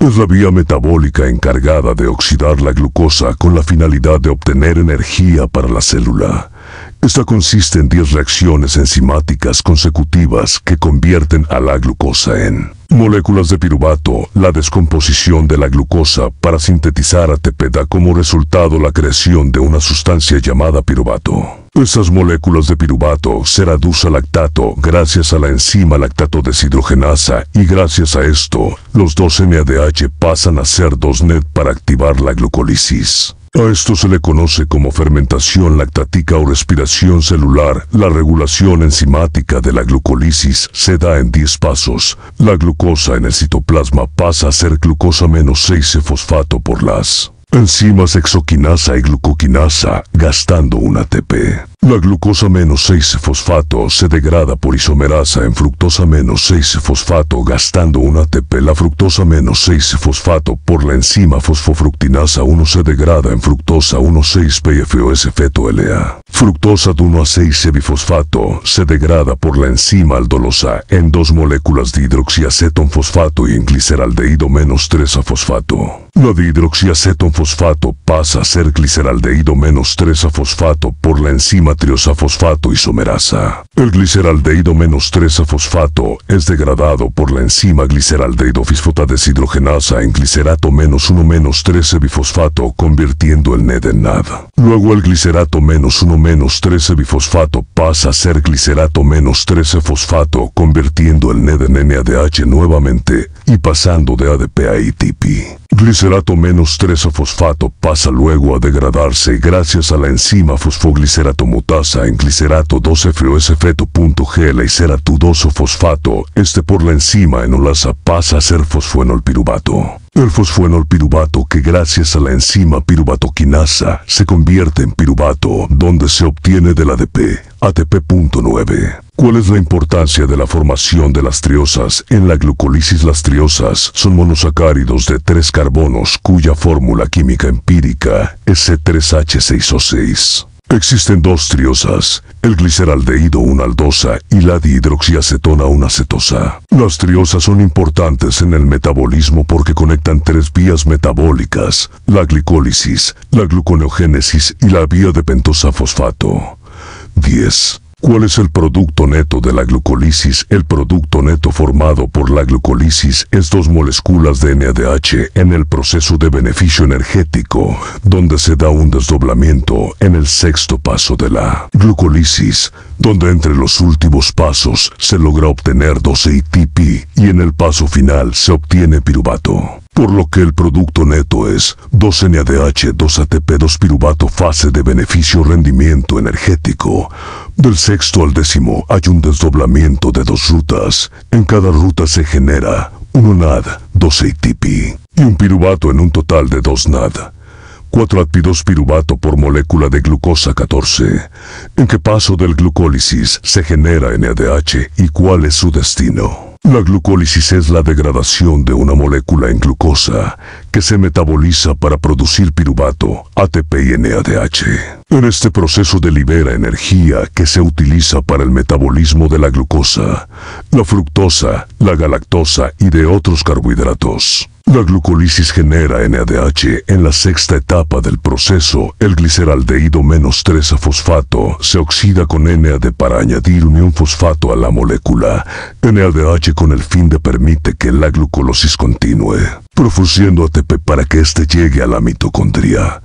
Es la vía metabólica encargada de oxidar la glucosa con la finalidad de obtener energía para la célula. Esta consiste en 10 reacciones enzimáticas consecutivas que convierten a la glucosa en moléculas de piruvato. La descomposición de la glucosa para sintetizar ATP da como resultado la creación de una sustancia llamada piruvato. Estas moléculas de piruvato se reducen a lactato gracias a la enzima lactato deshidrogenasa y gracias a esto, los 2-NADH pasan a ser 2-NET para activar la glucólisis. A esto se le conoce como fermentación lactática o respiración celular. La regulación enzimática de la glucólisis se da en 10 pasos. La glucosa en el citoplasma pasa a ser glucosa-6-fosfato por las enzimas hexoquinasa y glucoquinasa, gastando un ATP. La glucosa-6-fosfato se degrada por isomerasa en fructosa-6-fosfato gastando un ATP. La fructosa-6-fosfato por la enzima fosfofructinasa 1 se degrada en fructosa 1,6-PFOS-feto-LA. Fructosa 1,6-bifosfato se degrada por la enzima aldolosa en 2 moléculas de hidroxiacetonfosfato y en gliceraldehído-3-fosfato. La dihidroxiacetonfosfato pasa a ser gliceraldehído-3-fosfato por la enzima triosafosfato isomerasa. El gliceraldehído-3-fosfato es degradado por la enzima gliceraldehidofosfata deshidrogenasa en glicerato-1-13-bifosfato convirtiendo el NED en NAD. Luego el glicerato-1-13-bifosfato pasa a ser glicerato-13-fosfato convirtiendo el NED en NADH nuevamente y pasando de ADP a ATP. Glicerato-13-fosfato pasa luego a degradarse gracias a la enzima fosfogliceratomutasa en glicerato-2-FOS-feto.G. Glicerato-2-fosfato, por la enzima enolasa pasa a ser fosfoenolpiruvato. El fosfoenolpiruvato que gracias a la enzima piruvatoquinasa se convierte en piruvato, donde se obtiene del ADP, ATP.9. ¿Cuál es la importancia de la formación de las triosas? En la glucólisis las triosas son monosacáridos de 3 carbonos cuya fórmula química empírica es C3H6O6. Existen 2 triosas, el gliceraldehído 1-aldosa y la dihidroxiacetona 1-acetosa. Las triosas son importantes en el metabolismo porque conectan 3 vías metabólicas, la glicólisis, la gluconeogénesis y la vía de pentosa fosfato. 10. ¿Cuál es el producto neto de la glucólisis? El producto neto formado por la glucólisis es 2 moléculas de NADH en el proceso de beneficio energético, donde se da un desdoblamiento en el 6º paso de la glucólisis, donde entre los últimos pasos se logra obtener 2-ATP y en el paso final se obtiene piruvato. Por lo que el producto neto es 2-NADH, 2-ATP, 2-piruvato. Fase de beneficio rendimiento energético. Del 6º al 10º hay un desdoblamiento de 2 rutas. En cada ruta se genera 1 NAD, 2 ATP y un piruvato en un total de 2 NAD. 4 ATP, 2 piruvato por molécula de glucosa 14. ¿En qué paso del glucólisis se genera NADH y cuál es su destino? La glucólisis es la degradación de una molécula en glucosa que se metaboliza para producir piruvato, ATP y NADH. En este proceso libera energía que se utiliza para el metabolismo de la glucosa, la fructosa, la galactosa y de otros carbohidratos. La glucólisis genera NADH en la 6ª etapa del proceso. El gliceraldehído-3-fosfato se oxida con NAD para añadir unión fosfato a la molécula NADH con el fin de permitir que la glucólisis continúe, produciendo ATP para que éste llegue a la mitocondria.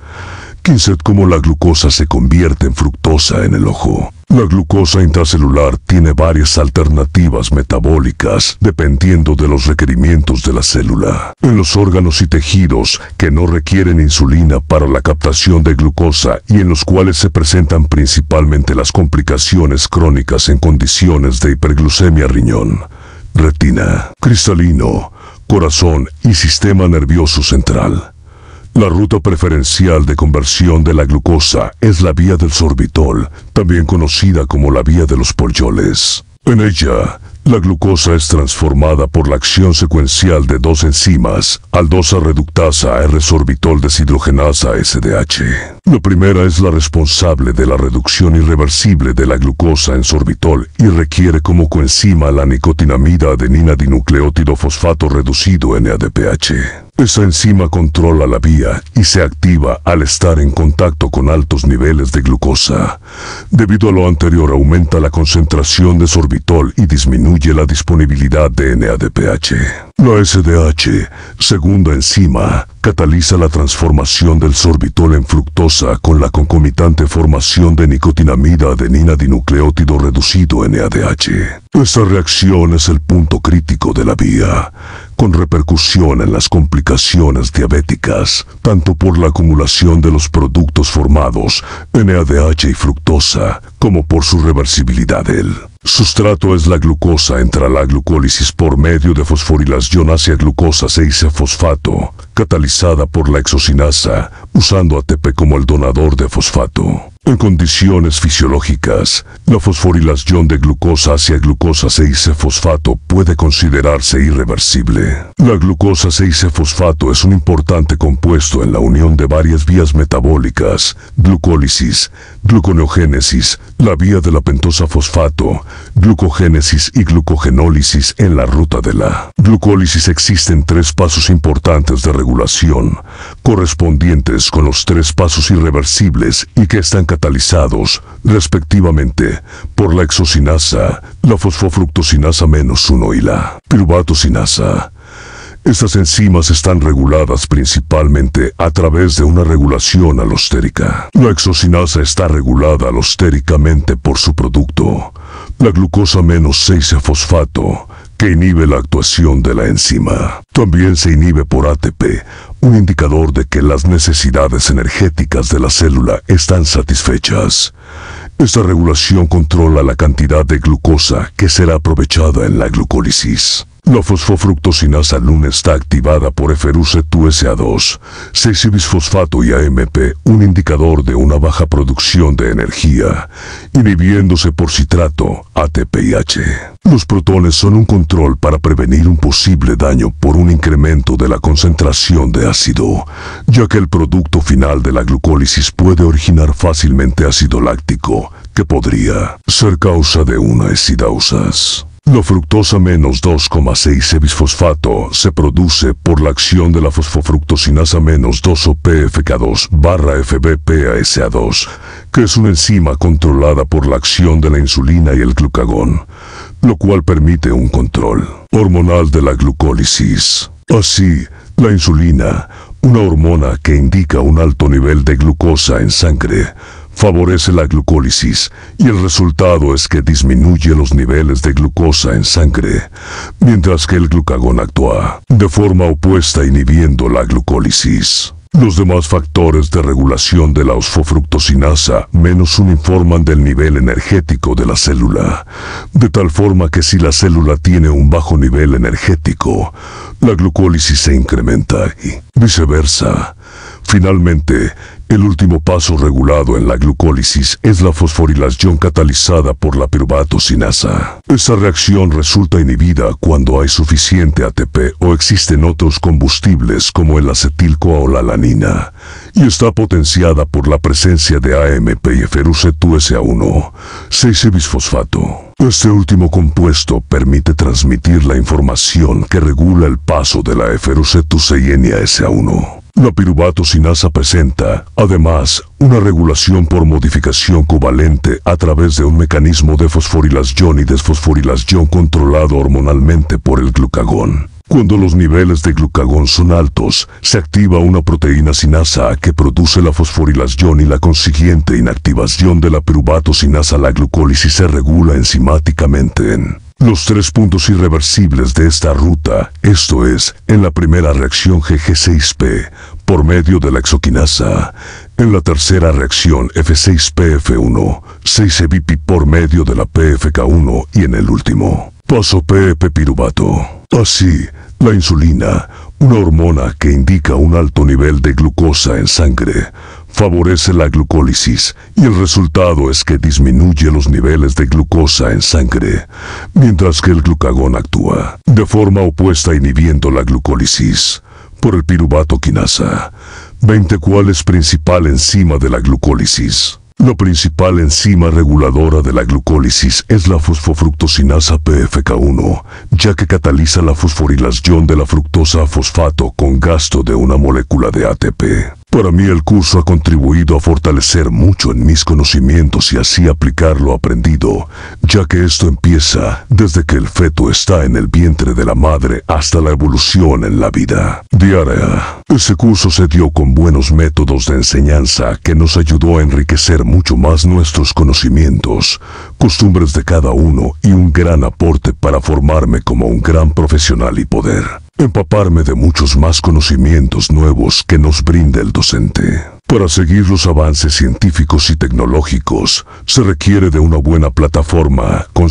15. Cómo la glucosa se convierte en fructosa en el ojo. La glucosa intracelular tiene varias alternativas metabólicas dependiendo de los requerimientos de la célula. En los órganos y tejidos que no requieren insulina para la captación de glucosa y en los cuales se presentan principalmente las complicaciones crónicas en condiciones de hiperglucemia: riñón, retina, cristalino, corazón y sistema nervioso central. La ruta preferencial de conversión de la glucosa es la vía del sorbitol, también conocida como la vía de los polyoles. En ella, La glucosa es transformada por la acción secuencial de dos enzimas, aldosa reductasa R-sorbitol deshidrogenasa SDH. La primera es la responsable de la reducción irreversible de la glucosa en sorbitol y requiere como coenzima la nicotinamida adenina dinucleótido fosfato reducido NADPH. Esa enzima controla la vía y se activa al estar en contacto con altos niveles de glucosa. Debido a lo anterior, aumenta la concentración de sorbitol y disminuye la disponibilidad de NADPH. La SDH, segunda enzima, cataliza la transformación del sorbitol en fructosa con la concomitante formación de nicotinamida adenina dinucleótido reducido NADH. Esta reacción es el punto crítico de la vía, con repercusión en las complicaciones diabéticas, tanto por la acumulación de los productos formados, NADH y fructosa, como por su reversibilidad. El sustrato es la glucosa. Entra la glucólisis por medio de fosforilación hacia glucosa 6-fosfato, catalizada por la exocinasa, usando ATP como el donador de fosfato. En condiciones fisiológicas, la fosforilación de glucosa hacia glucosa 6-fosfato puede considerarse irreversible. La glucosa 6-fosfato es un importante compuesto en la unión de varias vías metabólicas: glucólisis, gluconeogénesis, la vía de la pentosa fosfato, glucogénesis y glucogenólisis. En la ruta de la glucólisis existen tres pasos importantes de regulación, correspondientes con los tres pasos irreversibles y que están catalizados, respectivamente, por la exocinasa, la fosfofructosinasa -1 y la pirubatosinasa. Estas enzimas están reguladas principalmente a través de una regulación alostérica. La exocinasa está regulada alostéricamente por su producto, la glucosa -6-fosfato, que inhibe la actuación de la enzima. También se inhibe por ATP, un indicador de que las necesidades energéticas de la célula están satisfechas. Esta regulación controla la cantidad de glucosa que será aprovechada en la glucólisis. La fosfofructosinasa LUN está activada por FRUC2SA2, 6-bisfosfato y AMP, un indicador de una baja producción de energía, inhibiéndose por citrato, ATP y H. Los protones son un control para prevenir un posible daño por un incremento de la concentración de ácido, ya que el producto final de la glucólisis puede originar fácilmente ácido láctico, que podría ser causa de una acidosis. La fructosa -2,6-bisfosfato se produce por la acción de la fosfofructosinasa -2 o PFK2/FBPASA2, que es una enzima controlada por la acción de la insulina y el glucagón, lo cual permite un control hormonal de la glucólisis. Así, la insulina, una hormona que indica un alto nivel de glucosa en sangre, favorece la glucólisis y el resultado es que disminuye los niveles de glucosa en sangre, mientras que el glucagón actúa de forma opuesta inhibiendo la glucólisis. Los demás factores de regulación de la fosfofructosinasa -1 informan del nivel energético de la célula, de tal forma que si la célula tiene un bajo nivel energético, la glucólisis se incrementa y viceversa. Finalmente, el último paso regulado en la glucólisis es la fosforilación catalizada por la pirubatosinasa. Esta reacción resulta inhibida cuando hay suficiente ATP o existen otros combustibles como el acetilcoalanina, y está potenciada por la presencia de AMP y FRUC2SA1, 6-bisfosfato. Este último compuesto permite transmitir la información que regula el paso de la FRUC2-SA1. La pirubatosinasa presenta, además, una regulación por modificación covalente a través de un mecanismo de fosforilación y desfosforilación controlado hormonalmente por el glucagón. Cuando los niveles de glucagón son altos, se activa una proteína sinasa que produce la fosforilación y la consiguiente inactivación de la pirubatosinasa. La glucólisis se regula enzimáticamente en los tres puntos irreversibles de esta ruta, esto es, en la primera reacción GG6P, por medio de la exoquinasa, en la tercera reacción F6PF1, 6-EBP por medio de la PFK1 y en el último paso PEP-piruvato. Así, la insulina, una hormona que indica un alto nivel de glucosa en sangre, favorece la glucólisis y el resultado es que disminuye los niveles de glucosa en sangre, mientras que el glucagón actúa de forma opuesta inhibiendo la glucólisis por el piruvato quinasa. 20. ¿Cuál es principal enzima de la glucólisis? La principal enzima reguladora de la glucólisis es la fosfofructosinasa PFK1, ya que cataliza la fosforilación de la fructosa a fosfato con gasto de una molécula de ATP. Para mí el curso ha contribuido a fortalecer mucho en mis conocimientos y así aplicar lo aprendido, ya que esto empieza desde que el feto está en el vientre de la madre hasta la evolución en la vida diaria. Ese curso se dio con buenos métodos de enseñanza que nos ayudó a enriquecer mucho más nuestros conocimientos, costumbres de cada uno y un gran aporte para formarme como un gran profesional y poder empaparme de muchos más conocimientos nuevos que nos brinda el docente. Para seguir los avances científicos y tecnológicos, se requiere de una buena plataforma con